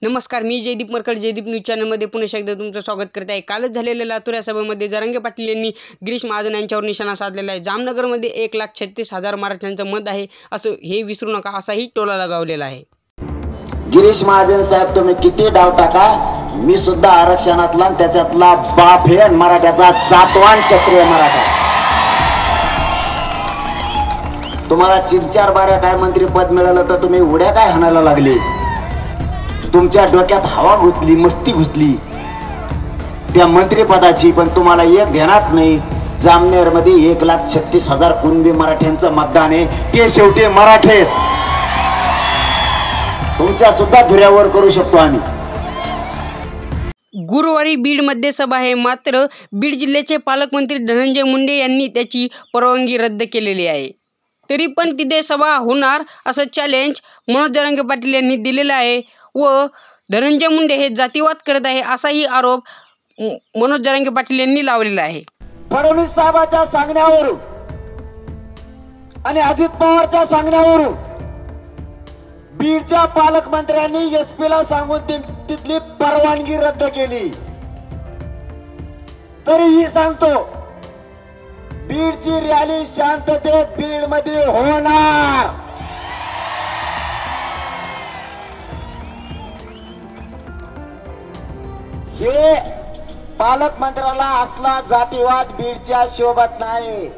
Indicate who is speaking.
Speaker 1: नमस्कार, मी जयदीप मरकड जयदीप न्यूज चॅनलमध्ये पुन्हा एकदा तुमचं स्वागत करत आहे। कालच झालेल्या लातूर या सभेमध्ये जरांगे पाटील यांनी गिरीश महाजन यांच्यावर निशाणा साधलेला आहे। जामनगरमध्ये 1,36,000 मराठ्यांचं मत आहे असं हे विसरू नका असाही टोला लगावलेला आहे।
Speaker 2: गिरीश महाजन साहेब, तुम्ही किती डाव टाका, मी सुद्धा आरक्षणातला त्याच्यातला बाप आहे, मराठ्याचा जातवान क्षत्रिय मराठा। तुम्हाला 3-4 बाऱ्या काय मंत्रीपद मिळालं तर तुम्ही उड्या काय हाणायला लागले? तुमच्या डोक्यात हवा घुसली, मस्ती घुसली त्या मंत्रिपदाची, पण तुम्हाला एक ध्यानात नाही। जामनेर मध्ये 1,36,000 कुणबी मराठ्यांचं मतदान आहे, ते शेवटी मराठे तुमच्या सुद्धा धुऱ्यावर करू शकतो आम्ही।
Speaker 1: गुरुवारी बीडमध्ये सभा आहे, मात्र बीड जिल्ह्याचे पालकमंत्री धनंजय मुंडे यांनी त्याची परवानगी रद्द केलेली आहे। तरी पण तिथे सभा होणार असं चॅलेंज मनोज जरांगे पाटील यांनी दिलेलं आहे व धनंजय मुंडे हे जातीवाद करत आहे असाही आरोप मनोज जरांगे पाटील यांनी लावलेला आहे।
Speaker 2: फडणवीस साहेबांच्या सांगण्यावरून आणि अजित पवारच्या सांगण्यावरून बीडच्या पालकमंत्र्यांनी एसपीला सांगून तिथली परवानगी रद्द केली। तरीही सांगतो, बीडची रॅली शांततेत बीड मध्ये होणार। हे पालकमंत्र्याला असला जातीवाद बीडच्या शोभत नाही।